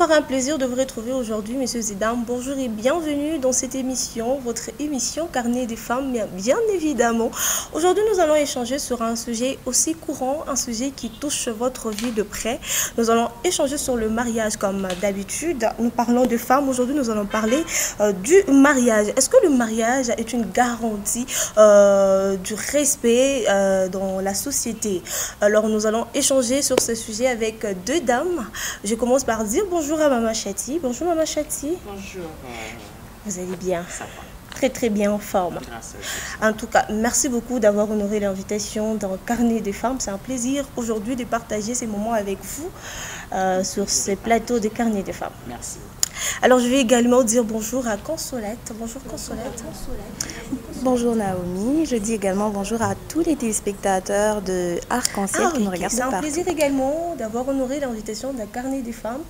encore un plaisir de vous retrouver aujourd'hui, messieurs et dames. Bonjour et bienvenue dans cette émission, votre émission Carnet des femmes, bien évidemment. Aujourd'hui, nous allons échanger sur un sujet aussi courant, un sujet qui touche votre vie de près. Nous allons échanger sur le mariage comme d'habitude. Nous parlons de femmes. Aujourd'hui, nous allons parler du mariage. Est-ce que le mariage est une garantie du respect dans la société? Alors, nous allons échanger sur ce sujet avec deux dames. Je commence par dire bonjour à Maman Chati. Bonjour Maman Chati. Bonjour. Vous allez bien? Ça va. Très très bien en forme. Grâce à vous. En tout cas, merci beaucoup d'avoir honoré l'invitation dans Carnet des femmes. C'est un plaisir aujourd'hui de partager ces moments avec vous sur ce plateau de Carnet des femmes. Merci. Alors, je vais également dire bonjour à Consolette. Bonjour Consolette. Bonjour Naomi, je dis également bonjour à tous les téléspectateurs de Arc-en-Ciel qui nous regardent c'est un partout. plaisir également d'avoir honoré l'invitation de Carnet des femmes.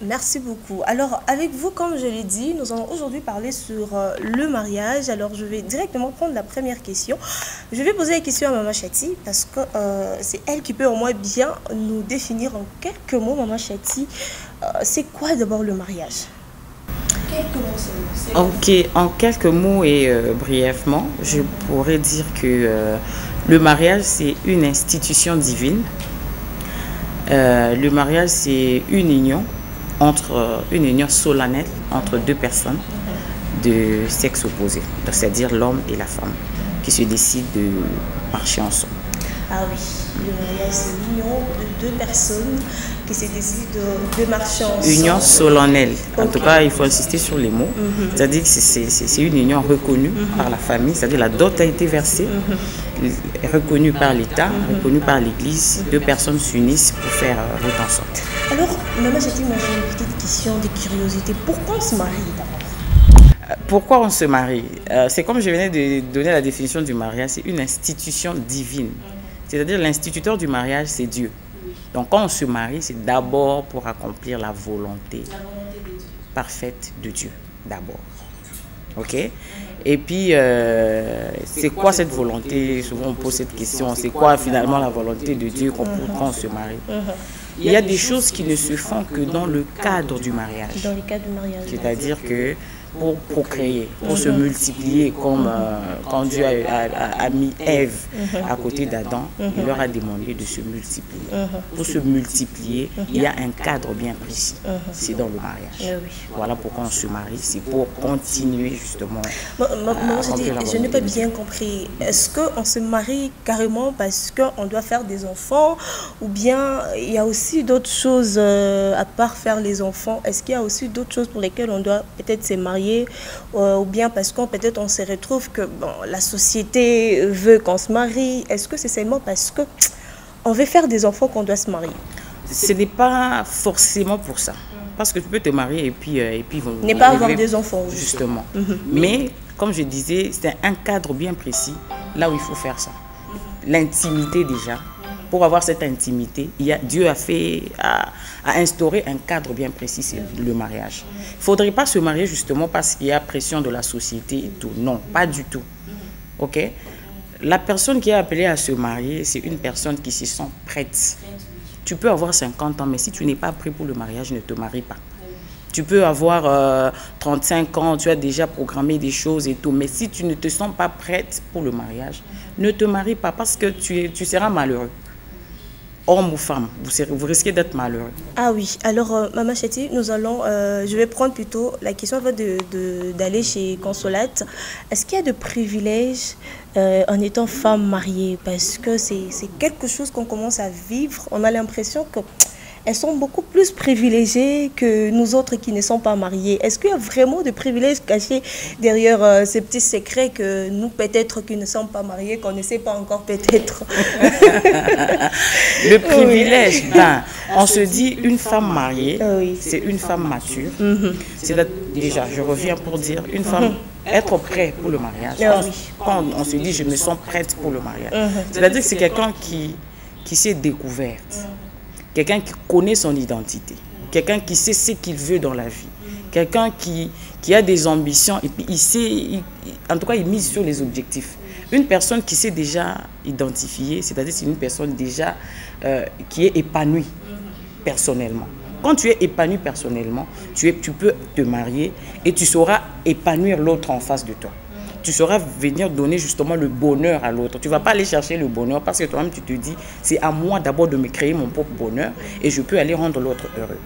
Merci beaucoup. Alors, avec vous, comme je l'ai dit, nous allons aujourd'hui parler sur le mariage. Alors, je vais directement prendre la première question. Je vais poser la question à Maman Chati parce que c'est elle qui peut au moins bien nous définir en quelques mots, Maman Chati. C'est quoi d'abord le mariage? Quelques mots, Ok, en quelques mots et brièvement, je pourrais dire que le mariage, c'est une institution divine. Le mariage, c'est une union solennelle entre deux personnes de sexe opposé, c'est-à-dire l'homme et la femme, qui se décident de marcher ensemble. Ah oui, le mariage, c'est l'union de deux personnes qui se décident de marcher ensemble. Union solennelle. En Ok. tout cas, il faut insister sur les mots. C'est-à-dire que c'est une union reconnue par la famille, c'est-à-dire la dot a été versée, reconnue par l'État, reconnue par l'Église. Deux personnes s'unissent pour faire route ensemble. Alors, Maman Chati, moi j'ai une petite question de curiosité. Pourquoi on se marie d'abord? Pourquoi on se marie? C'est comme je venais de donner la définition du mariage, c'est une institution divine. C'est-à-dire l'instituteur du mariage, c'est Dieu. Donc quand on se marie, c'est d'abord pour accomplir la volonté parfaite de Dieu, d'abord. Ok? Et puis, c'est quoi cette volonté? Souvent on pose cette question, c'est quoi finalement la volonté de Dieu quand on se marie? Il y a des choses qui ne se font que dans le cadre du mariage. Dans le cadre du mariage. C'est-à-dire que pour procréer, pour se multiplier, comme quand Dieu a mis Ève à côté d'Adam, il leur a demandé de se multiplier. Pour se multiplier, il y a un cadre bien précis. C'est dans le mariage. Oui. Voilà pourquoi on se marie, c'est pour continuer justement. Maman Chati, remplir la je n'ai pas volonté de bien compris. Est-ce qu'on se marie carrément parce qu'on doit faire des enfants ou bien il y a aussi d'autres choses à part faire les enfants? Est-ce qu'il y a aussi d'autres choses pour lesquelles on doit peut-être se marier ou bien parce qu'on peut-être on se retrouve que bon, la société veut qu'on se marie? Est-ce que c'est seulement parce que on veut faire des enfants qu'on doit se marier? Ce n'est pas forcément pour ça. Parce que tu peux te marier et puis Ne pas avoir des enfants. Justement. Mais, comme je disais, c'est un cadre bien précis là où il faut faire ça. L'intimité déjà. Pour avoir cette intimité, Dieu a instauré un cadre bien précis, c'est le mariage. Il ne faudrait pas se marier justement parce qu'il y a pression de la société et tout. Non, pas du tout. Ok? La personne qui est appelée à se marier, c'est une personne qui se sent prête. Tu peux avoir 50 ans, mais si tu n'es pas prêt pour le mariage, ne te marie pas. Tu peux avoir 35 ans, tu as déjà programmé des choses et tout, mais si tu ne te sens pas prête pour le mariage, ne te marie pas parce que tu seras malheureux. Homme ou femme, vous risquez d'être malheureux. Ah oui, alors Maman Chati, je vais prendre plutôt la question avant d'aller chez Consolate. Est-ce qu'il y a de privilèges en étant femme mariée? Parce que c'est quelque chose qu'on commence à vivre. On a l'impression qu'elles sont beaucoup plus privilégiées que nous autres qui ne sommes pas mariés. Est-ce qu'il y a vraiment de privilèges cachés derrière ces petits secrets que nous, peut-être, qui ne sommes pas mariés, qu'on ne sait pas encore peut-être? Le privilège, on se dit une femme mariée, c'est une femme mature. Déjà, je reviens pour dire, une femme, être prête pour le mariage. Quand on se dit je me sens prête pour le mariage, c'est-à-dire que c'est quelqu'un qui s'est découverte. Quelqu'un qui connaît son identité, quelqu'un qui sait ce qu'il veut dans la vie, quelqu'un qui a des ambitions et puis en tout cas il mise sur les objectifs. Une personne qui s'est déjà identifiée, c'est-à-dire c'est une personne déjà qui est épanouie personnellement. quand tu es épanoui personnellement, tu peux te marier et tu sauras épanouir l'autre en face de toi. Tu sauras venir donner justement le bonheur à l'autre. Tu ne vas pas aller chercher le bonheur parce que toi-même tu te dis, c'est à moi d'abord de me créer mon propre bonheur et je peux aller rendre l'autre heureux.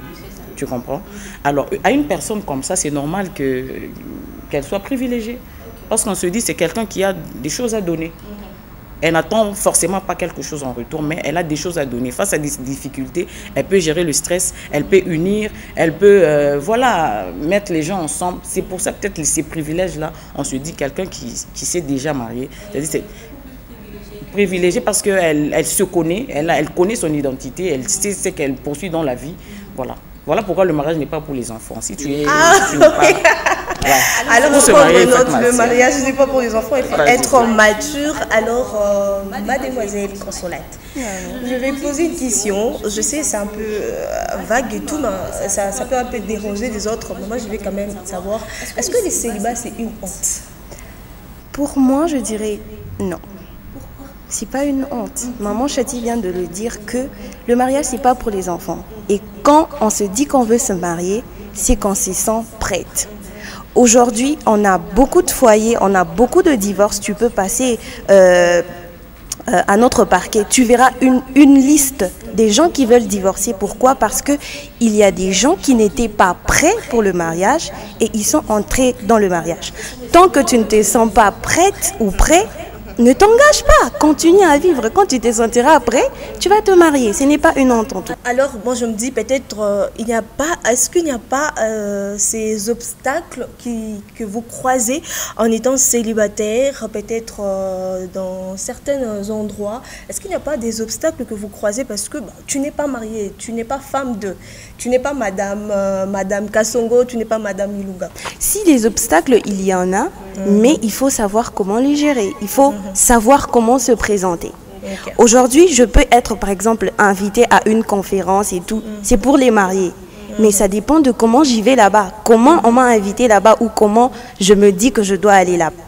Tu comprends? Alors, à une personne comme ça, c'est normal qu'elle soit privilégiée. Parce qu'on se dit, c'est quelqu'un qui a des choses à donner. Elle n'attend forcément pas quelque chose en retour, mais elle a des choses à donner. Face à des difficultés, elle peut gérer le stress, elle peut unir, elle peut voilà, mettre les gens ensemble. C'est pour ça peut-être ces privilèges-là, on se dit quelqu'un qui s'est déjà marié. C'est-à-dire c'est privilégié parce qu'elle se connaît, elle connaît son identité, elle sait ce qu'elle poursuit dans la vie. Voilà. Voilà pourquoi le mariage n'est pas pour les enfants. Si tu es... Voilà. Alors, le mariage n'est pas pour les enfants, il faut être mature. Alors, mademoiselle Consolate, je vais poser une question. Je sais, c'est un peu vague et tout, mais ça peut un peu déranger les autres. Mais moi, je vais quand même savoir, est-ce que les célibats, c'est une honte? Pour moi, je dirais non. C'est pas une honte. Maman Chati vient de le dire que le mariage, c'est pas pour les enfants. Et quand on se dit qu'on veut se marier, c'est qu'on se sent prête. Aujourd'hui, on a beaucoup de foyers, on a beaucoup de divorces. Tu peux passer à notre parquet. Tu verras une liste des gens qui veulent divorcer. Pourquoi? Parce qu'il y a des gens qui n'étaient pas prêts pour le mariage et ils sont entrés dans le mariage. Tant que tu ne te sens pas prête ou prêt, ne t'engage pas, continue à vivre. Quand tu te sentiras après, tu vas te marier. Ce n'est pas une honte en tout. Alors, moi je me dis peut-être, est-ce qu'il n'y a pas ces obstacles que vous croisez en étant célibataire, peut-être dans certains endroits? Est-ce qu'il n'y a pas des obstacles que vous croisez parce que tu n'es pas mariée, tu n'es pas femme de, tu n'es pas Madame Kassongo, tu n'es pas Madame Ilunga? Si les obstacles, il y en a, mais il faut savoir comment les gérer. Il faut savoir comment se présenter. Okay. Aujourd'hui, je peux être, par exemple, invitée à une conférence et tout. C'est pour les mariés. Mais ça dépend de comment j'y vais là-bas. Comment on m'a invité là-bas ou comment je me dis que je dois aller là-bas.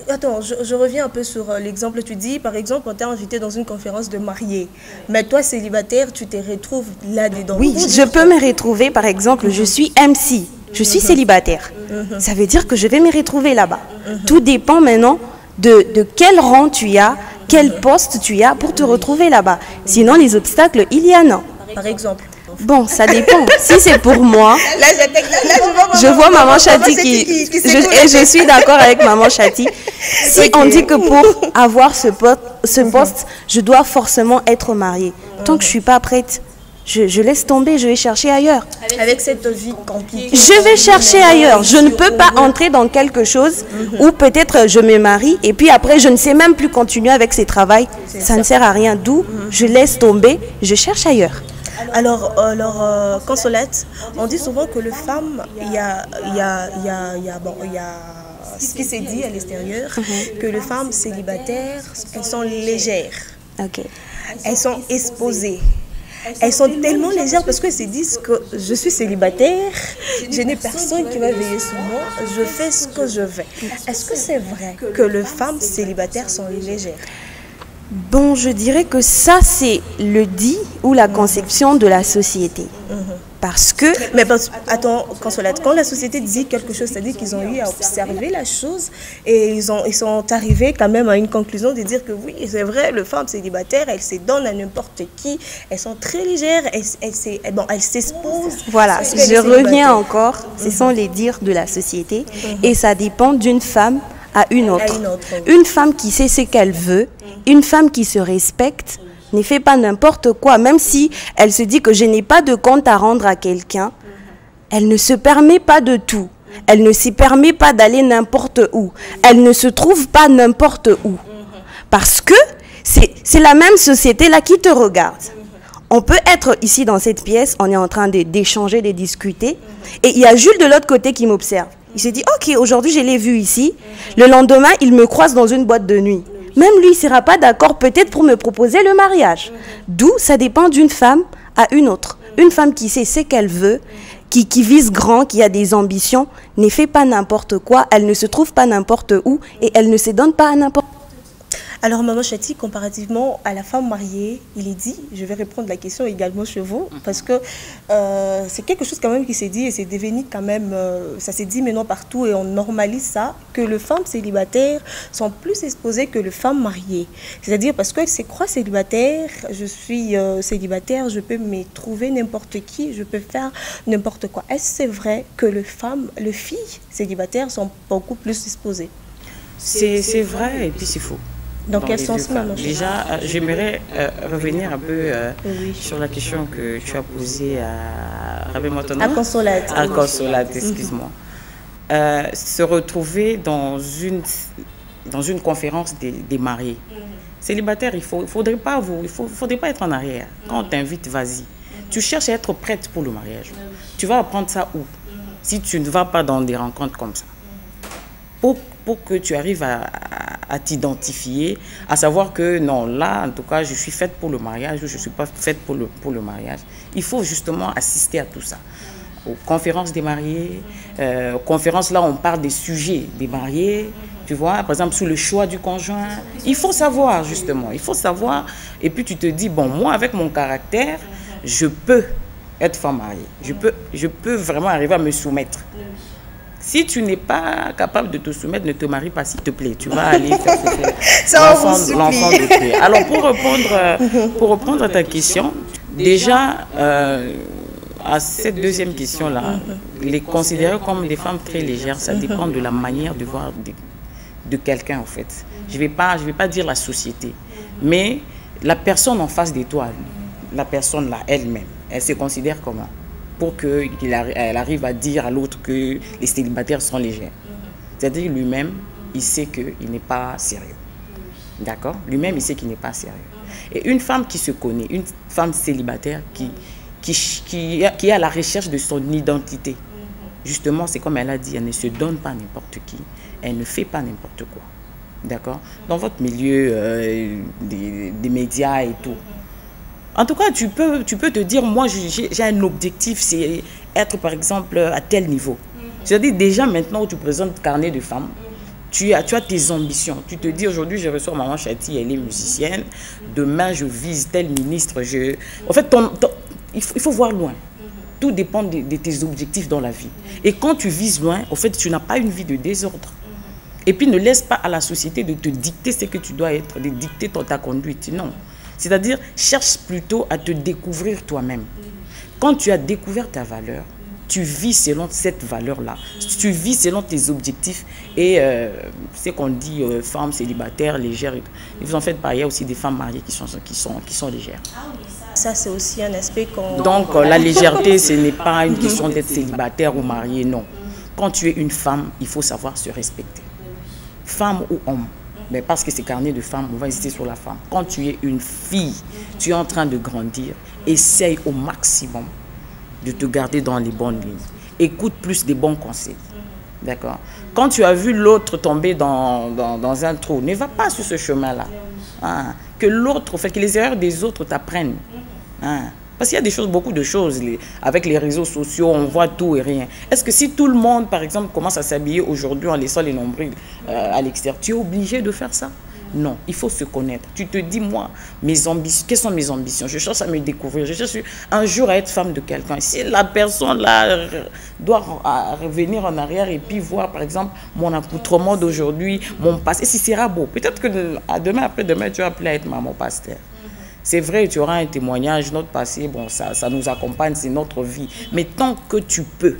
Attends, je reviens un peu sur l'exemple. Tu dis, par exemple, on t'a invité dans une conférence de mariés. Mais toi, célibataire, tu te retrouves là-dedans. Oui, je peux me retrouver, par exemple, je suis MC. Je suis célibataire. Ça veut dire que je vais me retrouver là-bas. Tout dépend maintenant de quel rang tu as, quel poste tu as pour te retrouver là-bas. Sinon, les obstacles, il y en a. Par exemple. Bon, ça dépend. Si c'est pour moi, je vois Maman Chati et je suis d'accord avec Maman Chati. Si on dit que pour avoir ce poste, je dois forcément être mariée. Tant que je ne suis pas prête, je laisse tomber, je vais chercher ailleurs. Avec cette vie compliquée. Je vais chercher ailleurs. Je ne peux pas entrer dans quelque chose où peut-être je me marie et puis après je ne sais même plus continuer avec ce travail. Ça ne sert à rien. D'où je laisse tomber, je cherche ailleurs. Alors, Consolate, on dit souvent que les femmes, il y a ce qui s'est dit à l'extérieur, que les femmes célibataires, elles sont légères. Okay. Elles sont exposées. Elles sont tellement légères parce qu'elles se disent que je suis célibataire, je n'ai personne qui va veiller sur moi, je fais ce que je veux. Est-ce que c'est vrai que les femmes célibataires sont légères? Bon, je dirais que ça, c'est le dit ou la conception de la société. Parce que... Mais attends, Consolate, quand la société dit quelque chose, c'est-à-dire qu'ils ont eu à observer la chose et ils sont arrivés quand même à une conclusion de dire que oui, c'est vrai, les femmes célibataires, elles se donnent à n'importe qui, elles sont très légères, elles s'exposent. Voilà, je reviens encore, ce sont les dires de la société et ça dépend d'une femme à une autre. Une femme qui sait ce qu'elle veut, une femme qui se respecte, ne fait pas n'importe quoi, même si elle se dit que je n'ai pas de compte à rendre à quelqu'un, elle ne se permet pas de tout. Elle ne se permet pas d'aller n'importe où. Elle ne se trouve pas n'importe où. Parce que c'est la même société-là qui te regarde. On peut être ici dans cette pièce, on est en train d'échanger, de discuter, et il y a Jules de l'autre côté qui m'observe. Il se dit, ok, aujourd'hui je l'ai vu ici, le lendemain il me croise dans une boîte de nuit. Même lui, il ne sera pas d'accord peut-être pour me proposer le mariage. D'où ça dépend d'une femme à une autre. Une femme qui sait ce qu'elle veut, qui vise grand, qui a des ambitions, ne fait pas n'importe quoi, elle ne se trouve pas n'importe où et elle ne se donne pas à n'importe quoi. Alors, Maman Chati, comparativement à la femme mariée, il est dit, je vais répondre la question également chez vous, parce que c'est quelque chose quand même qui s'est dit et c'est devenu quand même, ça s'est dit maintenant partout et on normalise ça, que les femmes célibataires sont plus exposées que les femmes mariées. C'est-à-dire parce que c'est quoi célibataire, je suis célibataire, je peux me trouver n'importe qui, je peux faire n'importe quoi. Est-ce que c'est vrai que les filles célibataires sont beaucoup plus exposées? C'est vrai et puis c'est faux. Dans quel sens, Maman? Déjà, j'aimerais revenir un peu sur la question que tu as posée à... Rappelle-moi ton nom. À Consolate. À Consolate, excuse-moi. Se retrouver dans une conférence des mariés. Célibataire, il ne faudrait pas être en arrière. Quand on t'invite, vas-y. Tu cherches à être prête pour le mariage. Tu vas apprendre ça où? Si tu ne vas pas dans des rencontres comme ça. Pour que tu arrives à t'identifier, à savoir que non, là, en tout cas, je suis faite pour le mariage ou je ne suis pas faite pour le mariage. Il faut justement assister à tout ça. Aux conférences des mariés, aux conférences là, on parle des sujets des mariés, tu vois, par exemple, sur le choix du conjoint. Il faut savoir, justement, il faut savoir. Et puis, tu te dis, bon, moi, avec mon caractère, je peux être femme mariée. Je peux vraiment arriver à me soumettre. Si tu n'es pas capable de te soumettre, ne te marie pas, s'il te plaît. Tu vas aller faire l'enfant de Dieu. Alors, pour répondre à ta question, déjà, à cette deuxième question-là, les considérer comme des femmes très légères, ça dépend de la manière de voir de quelqu'un, en fait. Je vais pas dire la société, mais la personne en face de toi, la personne là, elle-même, elle se considère comment? Pour qu'elle arrive à dire à l'autre que les célibataires sont légers. C'est-à-dire lui-même, il sait qu'il n'est pas sérieux. D'accord? Lui-même, il sait qu'il n'est pas sérieux. Et une femme qui se connaît, une femme célibataire qui est à la recherche de son identité, justement, c'est comme elle a dit, elle ne se donne pas n'importe qui, elle ne fait pas n'importe quoi. D'accord? Dans votre milieu des médias et tout, en tout cas, tu peux te dire, moi, j'ai un objectif, c'est être, par exemple, à tel niveau. C'est-à-dire, déjà, maintenant où tu présentes carnet de femmes, tu as tes ambitions. Tu te dis, aujourd'hui, je reçois Maman Chati, elle est musicienne. Demain, je vise tel ministre. En fait, il faut voir loin. Tout dépend de tes objectifs dans la vie. Et quand tu vises loin, en fait, tu n'as pas une vie de désordre. Et puis, ne laisse pas à la société de te dicter ce que tu dois être, de dicter ta conduite. Non. C'est-à-dire, cherche plutôt à te découvrir toi-même. Quand tu as découvert ta valeur, tu vis selon cette valeur-là. Tu vis selon tes objectifs. Et c'est qu'on dit femmes célibataires, légères. Ils en fait pas. Il y a aussi des femmes mariées qui sont légères. Ça, c'est aussi un aspect qu'on... Donc, la légèreté, ce n'est pas une question d'être célibataire ou mariée, non. Quand tu es une femme, il faut savoir se respecter. Femme ou homme. Mais parce que c'est carnet de femmes, on va insister sur la femme. Quand tu es une fille, tu es en train de grandir, essaye au maximum de te garder dans les bonnes lignes. Écoute plus des bons conseils. D'accord? Quand tu as vu l'autre tomber dans un trou, ne va pas sur ce chemin-là. Hein? Que les erreurs des autres t'apprennent. Hein? Parce qu'il y a beaucoup de choses. Avec les réseaux sociaux, on voit tout et rien. Est-ce que si tout le monde, par exemple, commence à s'habiller aujourd'hui en laissant les nombrils à l'extérieur, tu es obligé de faire ça? Non, il faut se connaître. Tu te dis, moi, mes ambitions, quelles sont mes ambitions? Je cherche à me découvrir. Je cherche un jour à être femme de quelqu'un. Si la personne là doit revenir en arrière et puis voir, par exemple, mon accoutrement d'aujourd'hui, mon passé, si ce sera beau. Peut-être que demain, après-demain, tu vas appeler à être maman pasteur. C'est vrai, tu auras un témoignage, notre passé, bon, ça nous accompagne, c'est notre vie. Mais tant que tu peux,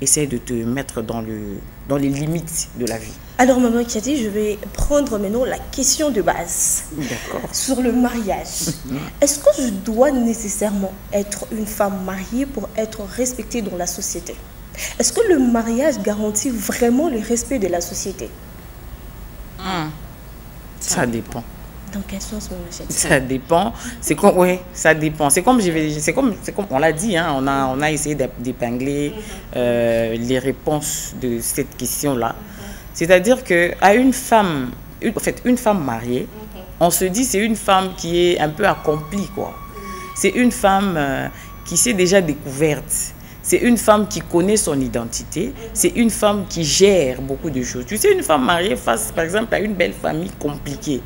essaie de te mettre dans les limites de la vie. Alors, Maman Chati, je vais prendre maintenant la question de base. D'accord. Sur le mariage. Est-ce que je dois nécessairement être une femme mariée pour être respectée dans la société? Est-ce que le mariage garantit vraiment le respect de la société? Ça dépend. Dans quel sens, Maman Chati? Ça dépend. Oui, ça dépend. C'est comme on l'a dit, hein, on a essayé d'épingler les réponses de cette question-là. C'est-à-dire qu'à une femme mariée, on se dit c'est une femme qui est un peu accomplie, quoi. C'est une femme qui s'est déjà découverte. C'est une femme qui connaît son identité. C'est une femme qui gère beaucoup de choses. Tu sais, une femme mariée face, par exemple, à une belle famille compliquée.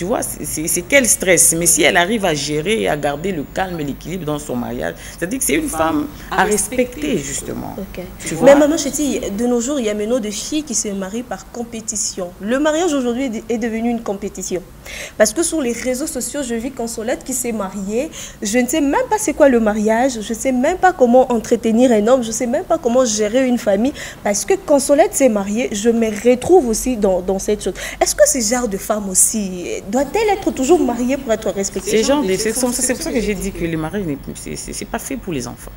Tu vois, c'est quel stress. Mais si elle arrive à gérer et à garder le calme et l'équilibre dans son mariage, c'est-à-dire que c'est une femme à respecter, justement. Okay. Tu vois? Mais maman Chéti, de nos jours, il y a maintenant des filles qui se marient par compétition. Le mariage aujourd'hui est devenu une compétition. Parce que sur les réseaux sociaux, je vis Consolette qui s'est mariée. Je ne sais même pas c'est quoi le mariage. Je ne sais même pas comment entretenir un homme. Je ne sais même pas comment gérer une famille. Parce que Consolette s'est mariée, je me retrouve aussi dans cette chose. Est-ce que ce genre de femme aussi, doit-elle être toujours mariée pour être respectée? C'est pour ça que j'ai dit que le mariage, c'est pas fait pour les enfants.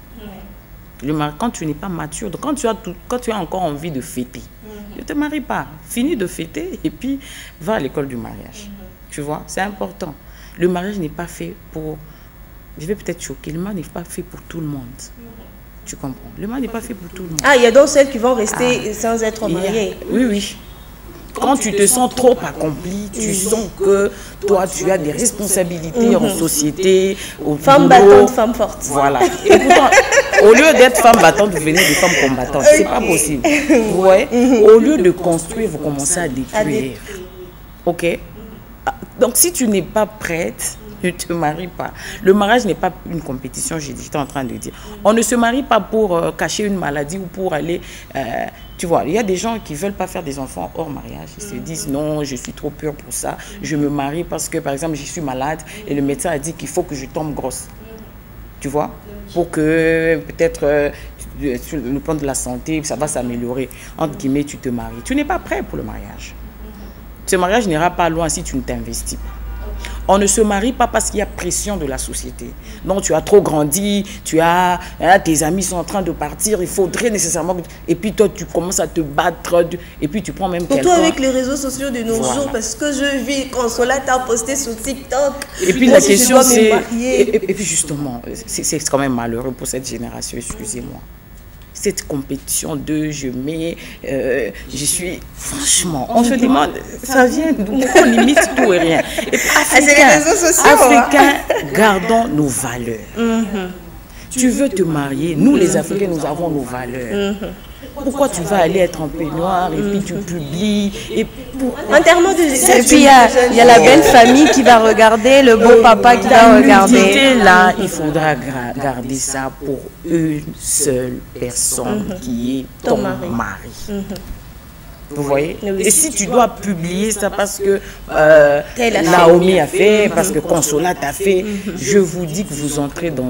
Quand tu n'es pas mature, quand tu as encore envie de fêter, ne te marie pas. Finis de fêter et puis va à l'école du mariage. Tu vois, c'est important. Le mariage n'est pas fait pour... Je vais peut-être choquer, le mariage n'est pas fait pour tout le monde. Tu comprends? Le mariage n'est pas fait pour tout le monde. Ah, il y a donc celles qui vont rester sans être mariées. Oui, oui. Quand tu te sens trop accompli, tu sens que toi, tu as des responsabilités en société, au femme boulot. Battante, femme forte. Voilà. Et pourtant, au lieu d'être femme battante, vous venez des femmes combattantes. C'est pas possible. Vous voyez? Au lieu de construire, vous commencez à détruire. OK? Donc, si tu n'es pas prête, ne te marie pas. Le mariage n'est pas une compétition, j'étais en train de dire. On ne se marie pas pour cacher une maladie ou pour aller... tu vois, il y a des gens qui ne veulent pas faire des enfants hors mariage. Ils se disent, non, je suis trop pure pour ça. Je me marie parce que, par exemple, je suis malade et le médecin a dit qu'il faut que je tombe grosse. Tu vois? Pour que, peut-être, sur le plan de la santé, ça va s'améliorer. Entre guillemets, tu te maries. Tu n'es pas prêt pour le mariage. Ce mariage n'ira pas loin si tu ne t'investis pas. On ne se marie pas parce qu'il y a pression de la société. Non, tu as trop grandi, tes amis sont en train de partir, il faudrait nécessairement... Et puis toi, tu commences à te battre, et puis tu prends même quelqu'un... Surtout avec les réseaux sociaux de nos jours, parce que je vis, Consolette a posté sur TikTok. Et puis la question c'est... Et puis justement, c'est quand même malheureux pour cette génération, excusez-moi. Cette compétition de je suis... Franchement, on se demande, ça vient d'où? On limite tout et rien. Et Africains, gardons nos valeurs. Tu veux te marier, nous les Africains, nous avons nos valeurs. Pourquoi tu vas aller être en peignoir et puis tu publies et puis il y a la belle famille qui va regarder, le beau papa qui va regarder. Là, il faudra garder ça pour une seule personne qui est ton mari. Vous voyez? Et si tu dois publier ça parce que Naomi a fait, parce que Consolate a fait, je vous dis que vous entrez dans...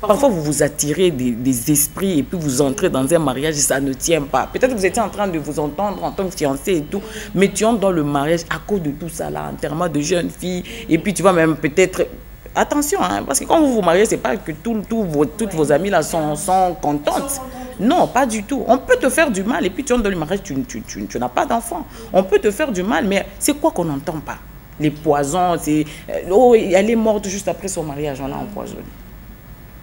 Parfois, vous vous attirez des esprits et puis vous entrez dans un mariage et ça ne tient pas. Peut-être que vous étiez en train de vous entendre en tant que fiancé et tout, mais tu entres dans le mariage à cause de tout ça là, enterrement de jeunes filles, et puis tu vas même peut-être... Attention, hein, parce que quand vous vous mariez, c'est pas que toutes vos amies là sont contentes. Non, pas du tout. On peut te faire du mal et puis tu entres dans le mariage, tu n'as pas d'enfant. On peut te faire du mal, mais c'est quoi qu'on n'entend pas? Les poisons, c'est... oh, elle est morte juste après son mariage, on l'a empoisonnée.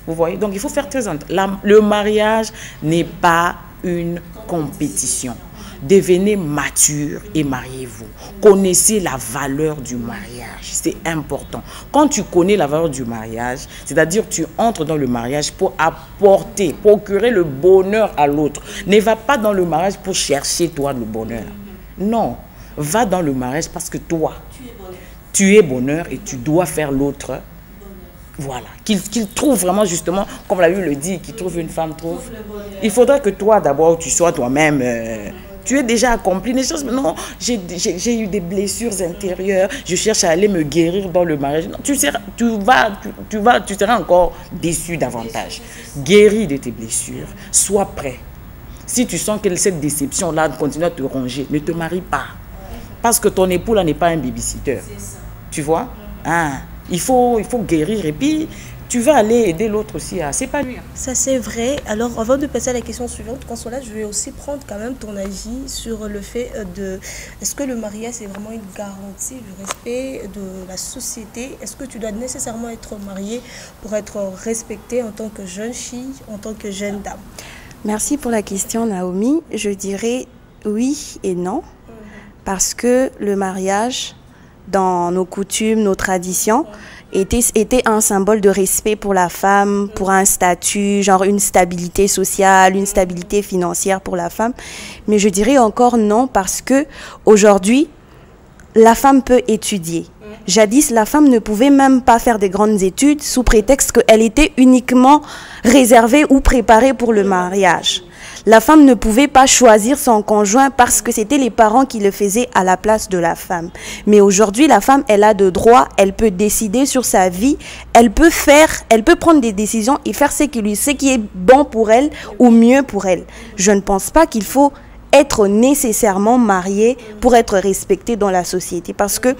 Vous voyez? Donc, il faut faire très attention. Le mariage n'est pas une compétition. Devenez mature et mariez-vous. Connaissez la valeur du mariage. C'est important. Quand tu connais la valeur du mariage, c'est-à-dire tu entres dans le mariage pour apporter, procurer le bonheur à l'autre. Ne va pas dans le mariage pour chercher toi le bonheur. Non. Va dans le mariage parce que toi, tu es bonheur et tu dois faire l'autre. Voilà, qu'il trouve vraiment justement, comme la Bible le dit, qu'il trouve une femme, trouve. Il faudra que toi d'abord, tu sois toi-même, tu es déjà accompli des choses. Non, j'ai eu des blessures intérieures, je cherche à aller me guérir dans le mariage. Non, tu seras encore déçu davantage. Guéris de tes blessures, sois prêt. Si tu sens que cette déception-là continue à te ronger, ne te marie pas. Parce que ton époux là n'est pas un babysitter. Tu vois? Hein? Il faut guérir et puis tu vas aller aider l'autre aussi à s'épanouir. Ça c'est vrai. Alors avant de passer à la question suivante, Consolate, je vais aussi prendre quand même ton avis sur le fait de... Est-ce que le mariage c'est vraiment une garantie du respect de la société? Est-ce que tu dois nécessairement être mariée pour être respectée en tant que jeune fille, en tant que jeune dame? Merci pour la question Naomi. Je dirais oui et non. Parce que le mariage... dans nos coutumes, nos traditions, était un symbole de respect pour la femme, pour un statut, genre une stabilité sociale, une stabilité financière pour la femme. Mais je dirais encore non parce que aujourd'hui, la femme peut étudier. Jadis, la femme ne pouvait même pas faire des grandes études sous prétexte qu'elle était uniquement réservée ou préparée pour le mariage. La femme ne pouvait pas choisir son conjoint parce que c'était les parents qui le faisaient à la place de la femme. Mais aujourd'hui, la femme, elle a de droits, elle peut décider sur sa vie, elle peut prendre des décisions et faire ce qui est bon pour elle ou mieux pour elle. Je ne pense pas qu'il faut être nécessairement marié pour être respecté dans la société. Parce que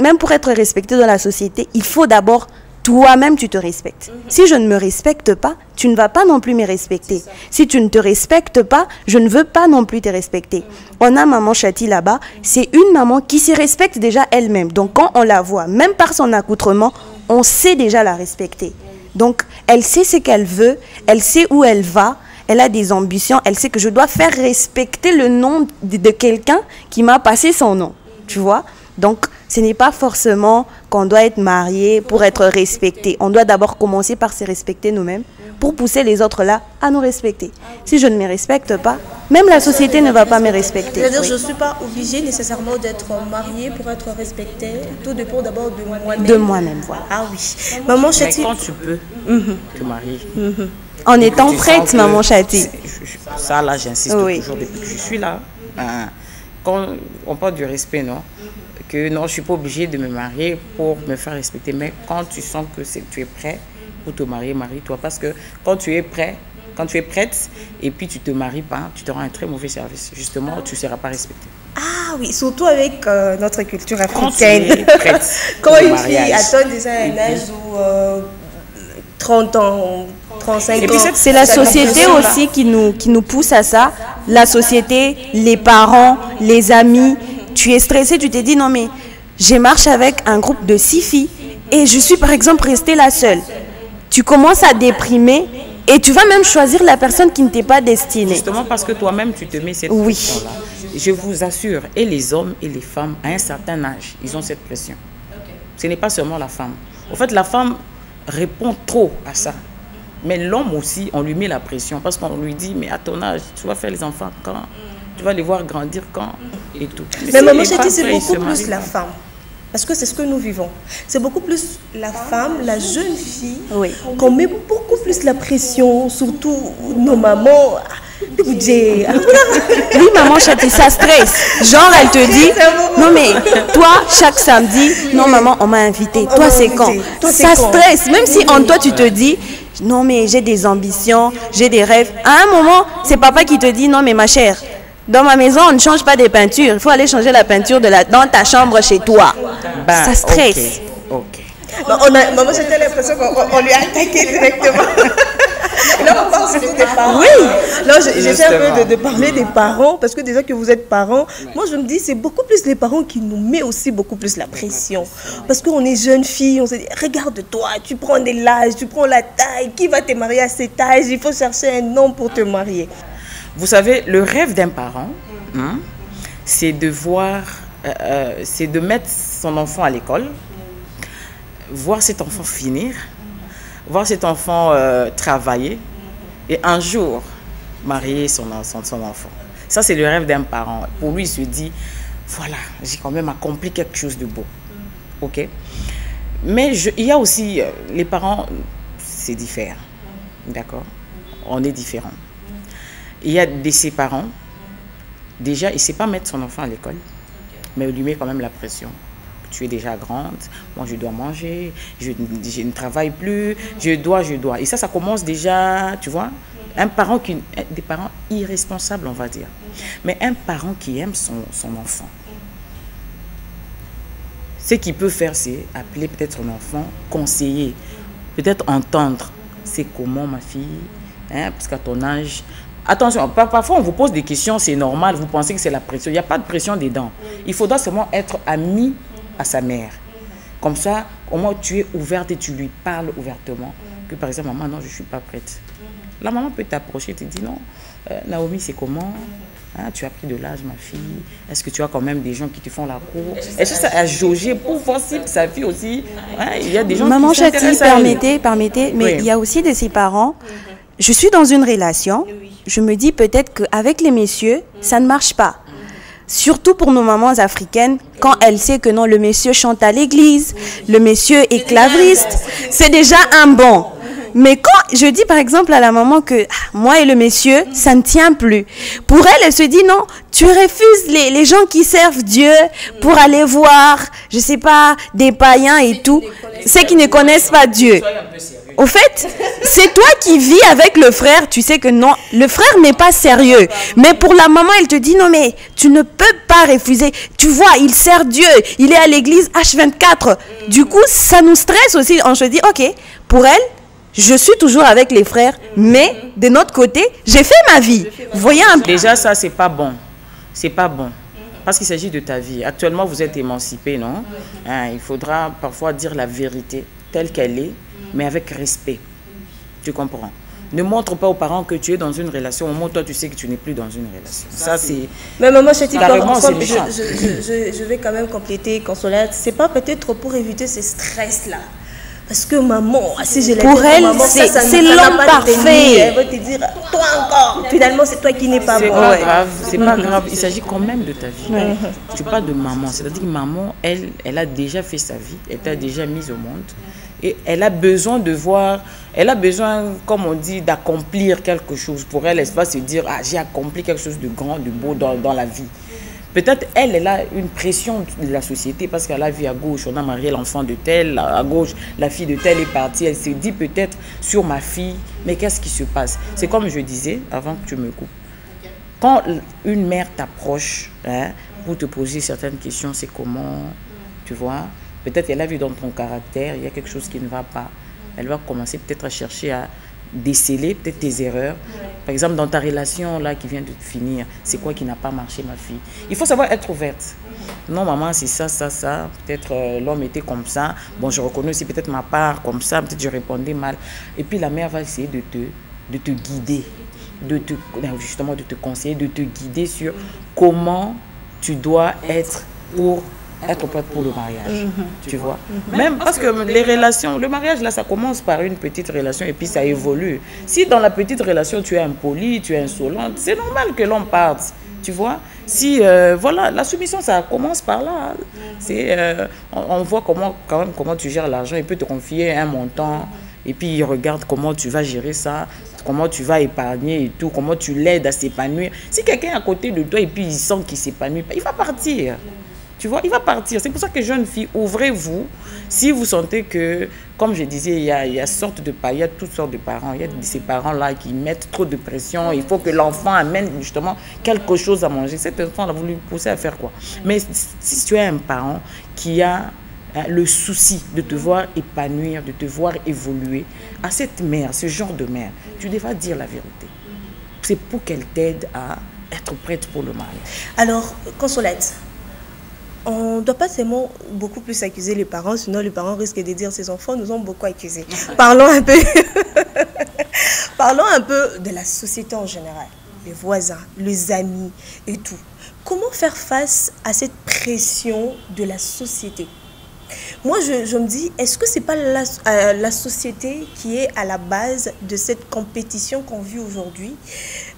même pour être respecté dans la société, il faut d'abord toi-même tu te respectes. Si je ne me respecte pas, tu ne vas pas non plus me respecter. Si tu ne te respectes pas, je ne veux pas non plus te respecter. On a maman Chati là-bas, c'est une maman qui se respecte déjà elle-même. Donc quand on la voit, même par son accoutrement, on sait déjà la respecter. Donc elle sait ce qu'elle veut, elle sait où elle va, elle a des ambitions, elle sait que je dois faire respecter le nom de quelqu'un qui m'a passé son nom. Tu vois? Donc, ce n'est pas forcément qu'on doit être marié pour être respecté. On doit d'abord commencer par se respecter nous-mêmes pour pousser les autres là à nous respecter. Si je ne me respecte pas, même la société ne va pas me respecter. C'est-à-dire que je ne suis pas obligée nécessairement d'être mariée pour être respectée. Tout dépend d'abord de moi-même. De moi-même, voilà. Ah oui. Maman Chati. Mais quand tu peux te marier. En étant prête, maman Chati. Ça, là, j'insiste toujours depuis que je suis là. Quand on parle du respect, non? Que non, je ne suis pas obligée de me marier pour me faire respecter. Mais quand tu sens que tu es prêt pour te marier, marie-toi. Parce que quand tu es prêt, quand tu es prête et puis tu ne te maries pas, tu auras un très mauvais service. Justement, tu ne seras pas respectée. Ah oui, surtout avec notre culture africaine. Quand tu es prête quand une fille atteint déjà un âge où 30 ans, 35 ans. C'est la société aussi qui nous pousse à ça. La société, les parents, les amis. Tu es stressé, tu t'es dit non mais je marche avec un groupe de 6 filles et je suis par exemple restée la seule. Tu commences à déprimer et tu vas même choisir la personne qui ne t'est pas destinée. Justement parce que toi-même tu te mets cette pression-là. Je vous assure, et les hommes et les femmes à un certain âge, ils ont cette pression. Ce n'est pas seulement la femme. En fait, la femme répond trop à ça. Mais l'homme aussi, on lui met la pression parce qu'on lui dit mais à ton âge, tu vas faire les enfants quand? Tu vas les voir grandir quand et tout. Mais maman Chati, c'est beaucoup plus la femme. Parce que c'est ce que nous vivons. C'est beaucoup plus la femme, la jeune fille, qu'on met beaucoup plus la pression, surtout nos mamans. Oui, maman Chati, ça stresse. Genre, elle te dit, non mais toi, chaque samedi, non maman, on m'a invité. Toi, c'est quand? Ça stresse. Même si en toi, tu te dis, non mais j'ai des ambitions, j'ai des rêves. À un moment, c'est papa qui te dit, non mais ma chère, dans ma maison, on ne change pas des peintures. Il faut aller changer la peinture dans ta chambre chez toi. Ça stresse. Maman, j'étais l'impression qu'on lui a attaqué directement. Là, on parle surtout des parents. Oui. Là, j'essaie un peu de parler des parents, parce que déjà que vous êtes parents, moi, je me dis, c'est beaucoup plus les parents qui nous mettent aussi beaucoup plus la pression. Parce qu'on est jeunes filles, on se dit, regarde-toi, tu prends de l'âge, tu prends la taille, qui va te marier à cet âge? Il faut chercher un homme pour te marier. Vous savez, le rêve d'un parent, c'est de voir, c'est de mettre son enfant à l'école, voir cet enfant finir, voir cet enfant travailler et un jour marier son enfant. Ça, c'est le rêve d'un parent. Pour lui, il se dit, voilà, j'ai quand même accompli quelque chose de beau. Ok? Mais il y a aussi, les parents, c'est différent. D'accord? On est différents. Il y a ses parents, déjà, il ne sait pas mettre son enfant à l'école, mais il lui met quand même la pression. Tu es déjà grande, moi je dois manger, je ne travaille plus, je dois. Et ça commence déjà, tu vois, des parents irresponsables, on va dire. Mais un parent qui aime son enfant, ce qu'il peut faire, c'est appeler peut-être son enfant, conseiller, peut-être entendre, c'est comment ma fille, parce qu'à ton âge... Attention, parfois on vous pose des questions, c'est normal, vous pensez que c'est la pression. Il n'y a pas de pression dedans. Il faudra seulement être ami à sa mère. Comme ça, au moins tu es ouverte et tu lui parles ouvertement. Que par exemple, maman, non, je ne suis pas prête. La maman peut t'approcher et te dire, non, Naomi, c'est comment? Tu as pris de l'âge, ma fille. Est-ce que tu as quand même des gens qui te font la cour? Est-ce que ça a jaugé pour voir si sa fille aussi? Il y a des gens maman qui s'intéressent à elle. Permettez, mais il y a aussi de ses parents. Je suis dans une relation. Je me dis peut-être qu'avec les messieurs, ça ne marche pas. surtout pour nos mamans africaines, quand elle sait que non, le monsieur chante à l'église, le monsieur est claviste, c'est déjà un bon. Mais quand je dis par exemple à la maman que moi et le monsieur, ça ne tient plus. Pour elle, elle se dit non, tu refuses les gens qui servent Dieu pour aller voir, je sais pas, des païens et tout, ceux qui ne connaissent pas Dieu. Au fait, c'est toi qui vis avec le frère, tu sais que non, le frère n'est pas sérieux. Mais pour la maman, elle te dit non mais tu ne peux pas refuser. Tu vois, il sert Dieu, il est à l'église H24. Du coup, ça nous stresse aussi. On se dit ok, pour elle, je suis toujours avec les frères, mais de notre côté, j'ai fait ma vie. Vous voyez un peu. Déjà, ça, c'est pas bon. C'est pas bon. Parce qu'il s'agit de ta vie. Actuellement, vous êtes émancipé, non? Il faudra parfois dire la vérité telle qu'elle est, mais avec respect. Tu comprends? Ne montre pas aux parents que tu es dans une relation. Au moment où toi, tu sais que tu n'es plus dans une relation. Ça, c'est... Mais maman, je méchant. Je vais quand même compléter, Consolate. C'est pas peut-être pour éviter ces stress-là. Parce que maman, si je l'ai dit, pour elle, c'est l'homme parfait. Elle va te dire, toi encore. Finalement, c'est toi qui n'es pas bon. C'est pas grave, c'est pas grave. Il s'agit quand même de ta vie. Tu parles de maman. C'est-à-dire que maman, elle a déjà fait sa vie. Elle t'a déjà mise au monde. Et elle a besoin de voir, elle a besoin, comme on dit, d'accomplir quelque chose. Pour elle, elle va se dire, j'ai accompli quelque chose de grand, de beau dans la vie. Peut-être elle a une pression de la société parce qu'elle a vu à gauche, on a marié l'enfant de tel, à gauche, la fille de tel est partie. Elle se dit peut-être sur ma fille, mais qu'est-ce qui se passe? C'est comme je disais, avant que tu me coupes. Quand une mère t'approche pour te poser certaines questions, c'est comment, tu vois, peut-être elle a vu dans ton caractère, il y a quelque chose qui ne va pas. Elle va commencer peut-être à chercher à déceler peut-être tes erreurs. Par exemple, dans ta relation là qui vient de finir, c'est quoi qui n'a pas marché, ma fille? Il faut savoir être ouverte. Non, maman, c'est ça, ça, ça. Peut-être l'homme était comme ça. Bon, je reconnais aussi peut-être ma part comme ça. Peut-être je répondais mal. Et puis la mère va essayer de te guider, justement de te conseiller, de te guider sur comment tu dois être pour être prête pour le mariage, tu vois. Même parce que les relations, le mariage là, ça commence par une petite relation et puis ça évolue. Si dans la petite relation, tu es impoli, tu es insolente, c'est normal que l'on parte, tu vois. Si, voilà, la soumission, ça commence par là. On voit comment tu gères l'argent. Il peut te confier un montant et puis il regarde comment tu vas gérer ça, comment tu vas épargner et tout, comment tu l'aides à s'épanouir. Si quelqu'un est à côté de toi et puis il sent qu'il s'épanouit, il va partir. Tu vois, il va partir. C'est pour ça que jeunes filles, ouvrez-vous. Si vous sentez que, comme je disais, il y a toutes sortes de parents. Il y a ces parents-là qui mettent trop de pression. Il faut que l'enfant amène justement quelque chose à manger. Cet enfant-là, vous lui poussez à faire quoi? Mais si tu es un parent qui a le souci de te voir épanouir, de te voir évoluer, à cette mère, ce genre de mère, tu devras dire la vérité. C'est pour qu'elle t'aide à être prête pour le mariage. Alors, Consolate, on ne doit pas seulement beaucoup plus accuser les parents, sinon les parents risquent de dire ces enfants nous ont beaucoup accusés. Parlons un peu de la société en général, les voisins, les amis et tout. Comment faire face à cette pression de la société? Moi, je me dis, est-ce que ce n'est pas la société qui est à la base de cette compétition qu'on vit aujourd'hui?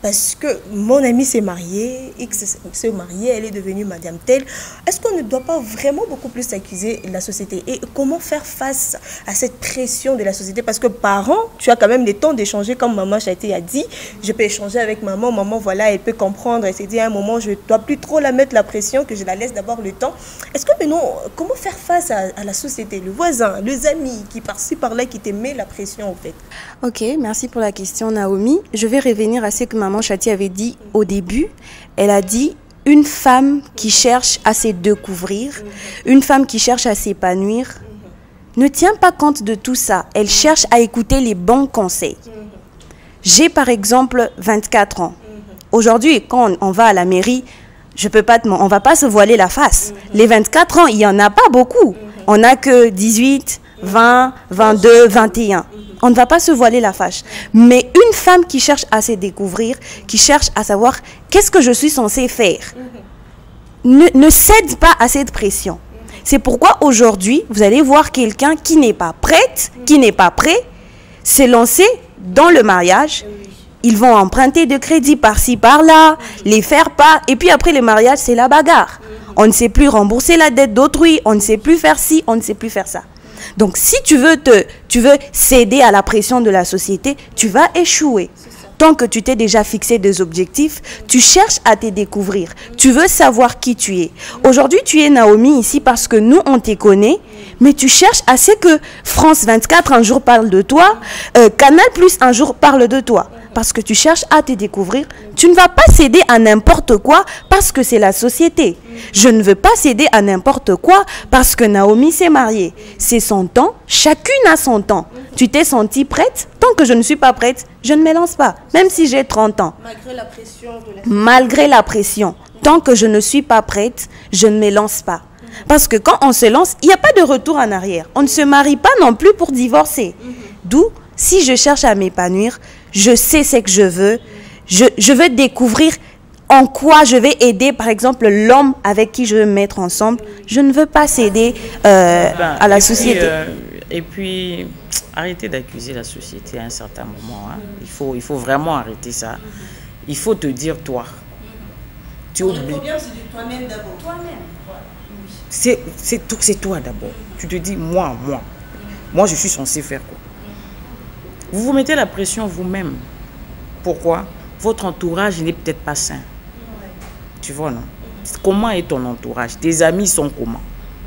Parce que mon amie s'est mariée, X s'est mariée, elle est devenue madame telle. Est-ce qu'on ne doit pas vraiment beaucoup plus accuser la société? Et comment faire face à cette pression de la société? Parce que parents, tu as quand même le temps d'échanger, comme maman Chaité a dit. Je peux échanger avec maman, voilà, elle peut comprendre. Elle s'est dit à un moment, je ne dois plus trop la mettre la pression, que je la laisse d'abord le temps. Est-ce que maintenant, comment faire face à la société, le voisin, les amis qui par-ci par-là qui te met la pression en fait? Ok, merci pour la question Naomi. Je vais revenir à ce que maman Chati avait dit au début. Elle a dit une femme qui cherche à se découvrir, une femme qui cherche à s'épanouir, ne tient pas compte de tout ça. Elle cherche à écouter les bons conseils. J'ai par exemple 24 ans. Aujourd'hui, quand on va à la mairie, on ne va pas se voiler la face. Les 24 ans, il n'y en a pas beaucoup. On n'a que 18, 20, 22, 21. On ne va pas se voiler la face. Mais une femme qui cherche à se découvrir, qui cherche à savoir qu'est-ce que je suis censée faire, ne cède pas à cette pression. C'est pourquoi aujourd'hui, vous allez voir quelqu'un qui n'est pas prête, qui n'est pas prêt, s'est lancé dans le mariage. ils vont emprunter de crédit par-ci, par-là, les faire part. Et puis après le mariage, c'est la bagarre. On ne sait plus rembourser la dette d'autrui, on ne sait plus faire ci, on ne sait plus faire ça. Donc si tu veux céder à la pression de la société, tu vas échouer. Tant que tu t'es déjà fixé des objectifs, tu cherches à te découvrir. Tu veux savoir qui tu es. Aujourd'hui, tu es Naomi ici parce que nous, on te connaît, mais tu cherches à ce que France 24 un jour parle de toi, Canal Plus un jour parle de toi. Parce que tu cherches à te découvrir. Tu ne vas pas céder à n'importe quoi parce que c'est la société. Je ne veux pas céder à n'importe quoi parce que Naomi s'est mariée. C'est son temps, chacune a son temps. Tu t'es sentie prête? Tant que je ne suis pas prête, je ne me lance pas, même si j'ai 30 ans. Malgré la pression de la... Malgré la pression. Tant que je ne suis pas prête, je ne me lance pas. Parce que quand on se lance, il n'y a pas de retour en arrière. On ne se marie pas non plus pour divorcer. D'où, si je cherche à m'épanouir, je sais ce que je veux. Je veux découvrir en quoi je vais aider, par exemple, l'homme avec qui je veux me mettre ensemble. Je ne veux pas céder à la société. Et puis, arrêtez d'accuser la société à un certain moment. Hein. Il faut vraiment arrêter ça. Il faut te dire toi. Tu oublies. Le problème, c'est de toi-même d'abord. Toi-même. C'est toi d'abord. Tu te dis, moi, je suis censé faire quoi? Vous vous mettez la pression vous-même. Pourquoi? Votre entourage n'est peut-être pas sain. Tu vois, non? Comment est ton entourage? Tes amis sont comment?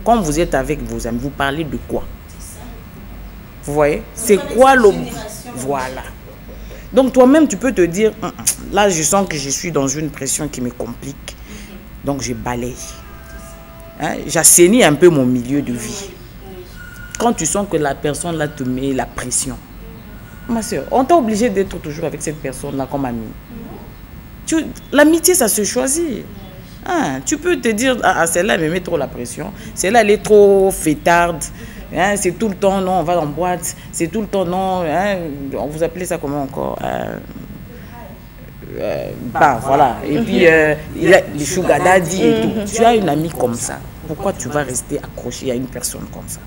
Quand vous êtes avec vos amis, vous parlez de quoi? Vous voyez? C'est quoi Voilà. Donc toi-même, tu peux te dire, là, je sens que je suis dans une pression qui me complique. Donc je balaye. Hein? J'assainis un peu mon milieu de vie. Quand tu sens que la personne là te met la pression, ma soeur, on t'a obligé d'être toujours avec cette personne-là comme amie. L'amitié, ça se choisit. Hein? Tu peux te dire, celle-là, elle me met trop la pression. Celle-là, elle est trop fêtarde. Hein? C'est tout le temps, non, on va en boîte. C'est tout le temps, non. Hein? On vous appelez ça comment encore? Voilà. Et puis, il y a les sugar daddy et tout. Tu as une amie comme ça. Pourquoi tu vas rester accroché à une personne comme ça?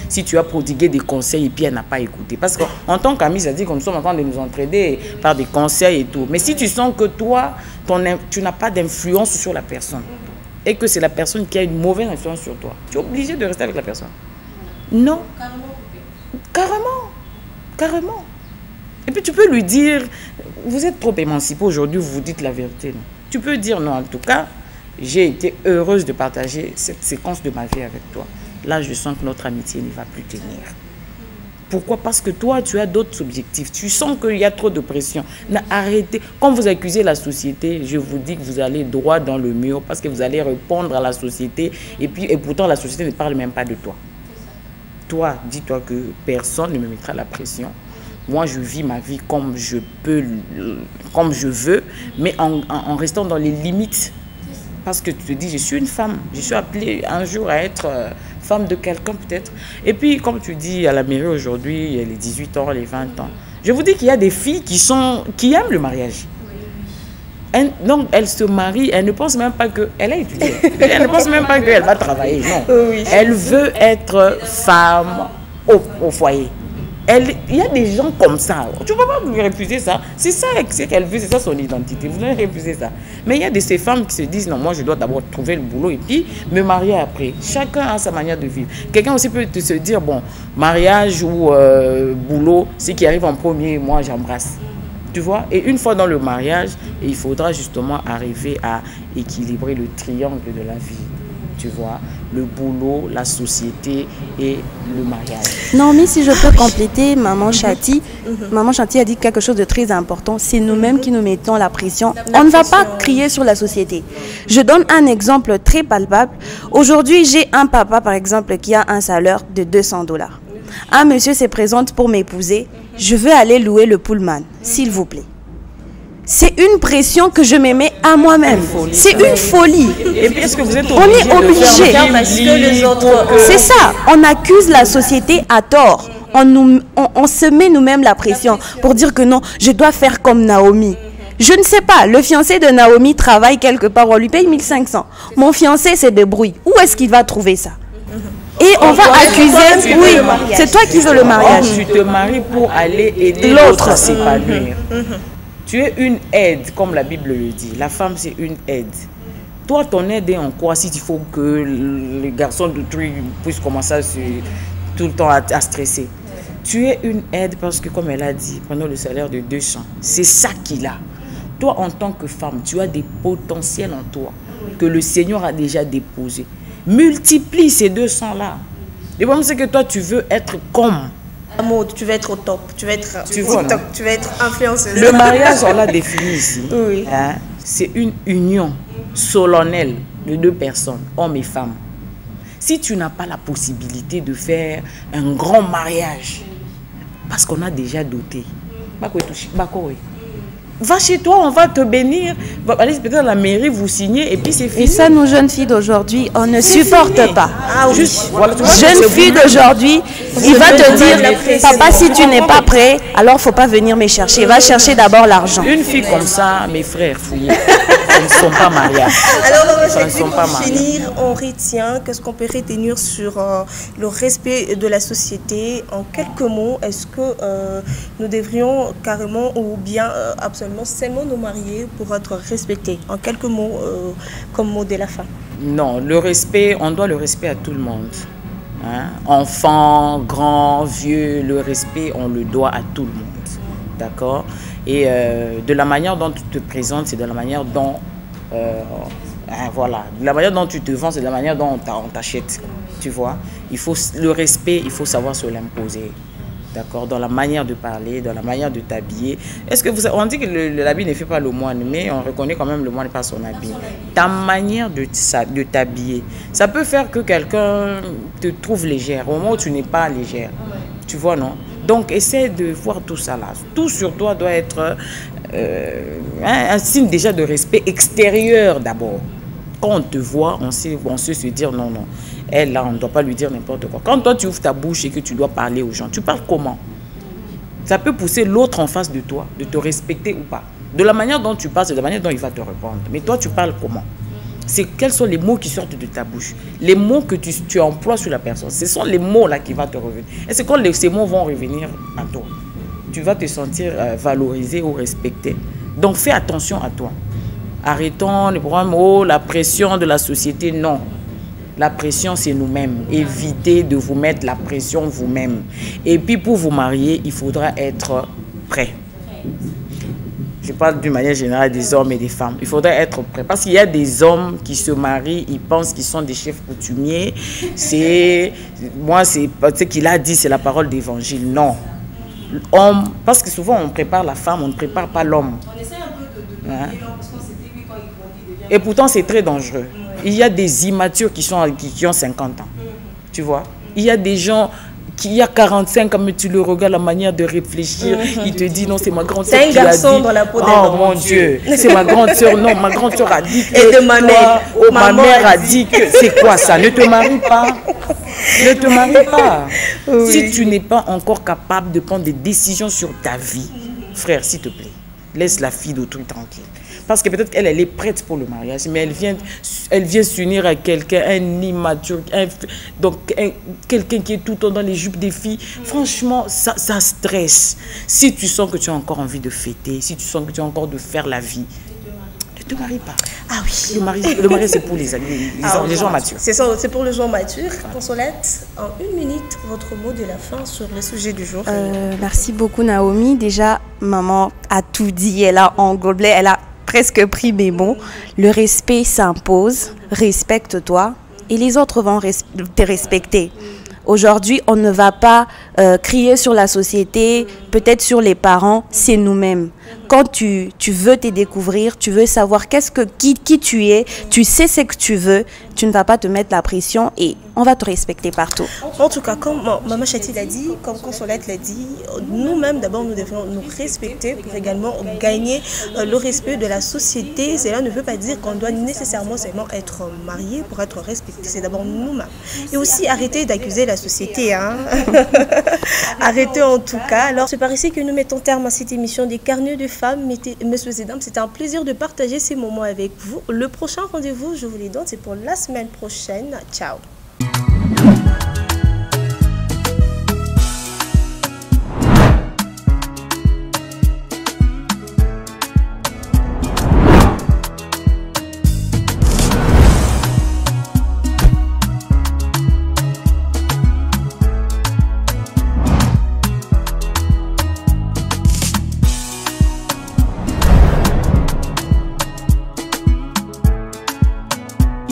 Si tu as prodigué des conseils et puis elle n'a pas écouté. Parce qu'en tant qu'ami, ça dit que nous sommes en train de nous entraider par des conseils et tout. Mais si tu sens que toi, tu n'as pas d'influence sur la personne et que c'est la personne qui a une mauvaise influence sur toi, tu es obligé de rester avec la personne. Non. Carrément. Et puis tu peux lui dire, vous êtes trop émancipé aujourd'hui, vous vous dites la vérité. Non. Tu peux dire, non, en tout cas, j'ai été heureuse de partager cette séquence de ma vie avec toi. Là, je sens que notre amitié ne va plus tenir. Pourquoi? Parce que toi, tu as d'autres objectifs. Tu sens qu'il y a trop de pression. Arrêtez. Quand vous accusez la société, je vous dis que vous allez droit dans le mur parce que vous allez répondre à la société. Et pourtant, la société ne parle même pas de toi. Toi, dis-toi que personne ne me mettra la pression. Moi, je vis ma vie comme je peux, comme je veux, mais en restant dans les limites. Parce que tu te dis, je suis une femme. Je suis appelée un jour à être femme de quelqu'un peut-être. Et puis, comme tu dis, à la mairie aujourd'hui, il y a les 18 ans, les 20 ans. Je vous dis qu'il y a des filles qui aiment le mariage. Donc, elles se marient, elles ne pensent même pas qu'elle a étudié. Elle ne pense même pas qu'elle va travailler. Non. Oui. Elle veut être femme au foyer. Il y a des gens comme ça. Tu ne peux pas lui refuser ça. C'est ça qu'elle veut, c'est ça son identité. Vous allez refuser ça. Mais il y a de ces femmes qui se disent, non, moi je dois d'abord trouver le boulot et puis me marier après. Chacun a sa manière de vivre. Quelqu'un aussi peut se dire, bon, mariage ou boulot, ce qui arrive en premier, moi j'embrasse. Tu vois? Et une fois dans le mariage, il faudra justement arriver à équilibrer le triangle de la vie. Tu vois, le boulot, la société et le mariage. Non, mais si je peux compléter, Maman Chati, Maman Chati a dit quelque chose de très important. C'est nous-mêmes qui nous mettons la pression. On ne va pas crier sur la société. Je donne un exemple très palpable. Aujourd'hui, j'ai un papa, par exemple, qui a un salaire de 200 $. Un monsieur se présente pour m'épouser. Je veux aller louer le Pullman, s'il vous plaît. C'est une pression que je me mets à moi-même. C'est une folie. Et puis, est-ce que vous êtes on est obligé. C'est ça. On accuse la société à tort. On se met nous-mêmes la pression pour dire que non, je dois faire comme Naomi. Je ne sais pas, le fiancé de Naomi travaille quelque part, on lui paye 1500. Mon fiancé se débrouille. Où est-ce qu'il va trouver ça? Et on va accuser, oui, c'est toi qui veux le mariage. Tu te maries pour aller aider l'autre à s'épanouir. Tu es une aide, comme la Bible le dit. La femme, c'est une aide. Toi, ton aide est en quoi si il faut que les garçons de truc puissent commencer tout le temps à stresser? Tu es une aide parce que, comme elle a dit, prenons le salaire de 200. C'est ça qu'il a. Toi, en tant que femme, tu as des potentiels en toi que le Seigneur a déjà déposés. Multiplie ces 200-là. Le problème, c'est que toi, tu veux être comme. La mode, tu veux être au top, tu veux être TikTok, tu veux être influenceuse. Le mariage, on l'a défini ici. Oui. Hein? C'est une union solennelle de deux personnes, hommes et femmes. Si tu n'as pas la possibilité de faire un grand mariage, parce qu'on a déjà doté, va chez toi, on va te bénir. Allez peut-être à la mairie, vous signez et puis c'est fini. Et ça, nos jeunes filles d'aujourd'hui, on ne supporte pas. Ah, oui. Juste, voilà, jeune fille d'aujourd'hui, il va te dire, papa, si tu n'es pas prêt, alors il ne faut pas venir me chercher. Va chercher d'abord l'argent. Une fille comme ça, mes frères fouillés, ils ne sont pas mariés. Alors, pour finir, on retient, qu'est-ce qu'on peut retenir sur le respect de la société? En quelques mots, est-ce que nous devrions carrément ou bien absolument seulement nous marier pour être respectés? En quelques mots, comme mot de la fin. Non, le respect, on doit le respect à tout le monde. Hein? Enfant, grand, vieux, le respect, on le doit à tout le monde. D'accord? Et de la manière dont tu te présentes, c'est de la manière dont... voilà. De la manière dont tu te vends, c'est de la manière dont on t'achète. Tu vois? Le respect, il faut savoir se l'imposer. D'accord, dans la manière de parler, dans la manière de t'habiller. Est-ce que on dit que l'habit ne fait pas le moine, mais on reconnaît quand même le moine par son habit. Ta manière de t'habiller, ça peut faire que quelqu'un te trouve légère, au moment où tu n'es pas légère. Tu vois, non? Donc, essaie de voir tout ça là. Tout sur toi doit être un signe déjà de respect extérieur d'abord. Quand on te voit, on sait se dire non, non. Elle, là, on ne doit pas lui dire n'importe quoi. Quand toi, tu ouvres ta bouche et que tu dois parler aux gens, tu parles comment? Ça peut pousser l'autre en face de toi, de te respecter ou pas. De la manière dont tu parles, c'est de la manière dont il va te répondre. Mais toi, tu parles comment? Quels sont les mots qui sortent de ta bouche? Les mots que tu emploies sur la personne. Ce sont les mots-là qui vont te revenir. Et c'est quand ces mots vont revenir à toi, tu vas te sentir valorisé ou respecté. Donc, fais attention à toi. Arrêtons les programmes, la pression de la société, non. La pression, c'est nous-mêmes. Évitez de vous mettre la pression vous-même. Et puis, pour vous marier, il faudra être prêt. Je parle d'une manière générale des hommes et des femmes. Il faudra être prêt. Parce qu'il y a des hommes qui se marient, ils pensent qu'ils sont des chefs coutumiers. Moi, c'est ce qu'il a dit, c'est la parole d'évangile. Non. Homme, parce que souvent, on prépare la femme, on ne prépare pas l'homme. On essaie un peu de l'homme, parce qu'on s'est dit que quand il grandit, et pourtant, c'est très dangereux. Il y a des immatures qui ont 50 ans. Tu vois? Il y a des gens qui, a 45 ans, mais tu le regardes, la manière de réfléchir, il te dit non, c'est ma grande soeur. C'est un garçon dans la peau d'un oh mon Dieu, c'est ma grande soeur. Non, ma grande soeur a dit que. Et de ma mère. Ma mère a dit que. C'est quoi ça? Ne te marie pas. Ne te marie pas. Oui. Si tu n'es pas encore capable de prendre des décisions sur ta vie, frère, s'il te plaît, laisse la fille d'autrui tranquille. Parce que peut-être qu'elle est prête pour le mariage, mais elle vient s'unir à quelqu'un, un immature, quelqu'un qui est tout le temps dans les jupes des filles. Franchement, ça stresse. Si tu sens que tu as encore envie de fêter, si tu sens que tu as encore de faire la vie, ne te marie pas. Ah oui. Le mariage, c'est pour les gens matures. C'est pour les gens matures. Consolette, en 1 minute, votre mot de la fin sur le sujet du jour. Merci beaucoup, Naomi. Déjà, maman a tout dit. Elle a englobé, elle a presque pris mes mots. Le respect s'impose, respecte-toi et les autres vont te respecter. Aujourd'hui, on ne va pas crier sur la société, peut-être sur les parents, c'est nous-mêmes. Quand tu veux te découvrir, tu veux savoir qui tu es, tu sais ce que tu veux, tu ne vas pas te mettre la pression et on va te respecter partout. En tout cas, comme Maman Chati l'a dit, comme Consolette l'a dit, nous-mêmes d'abord nous devons nous respecter pour également gagner le respect de la société. Cela ne veut pas dire qu'on doit nécessairement seulement être marié pour être respecté. C'est d'abord nous-mêmes. Et aussi arrêter d'accuser la société. Hein? Arrêtez en tout cas. Alors c'est par ici que nous mettons terme à cette émission des carnets de femmes. Messieurs et dames, c'était un plaisir de partager ces moments avec vous. Le prochain rendez-vous, je vous les donne, c'est pour la semaine prochaine. Ciao.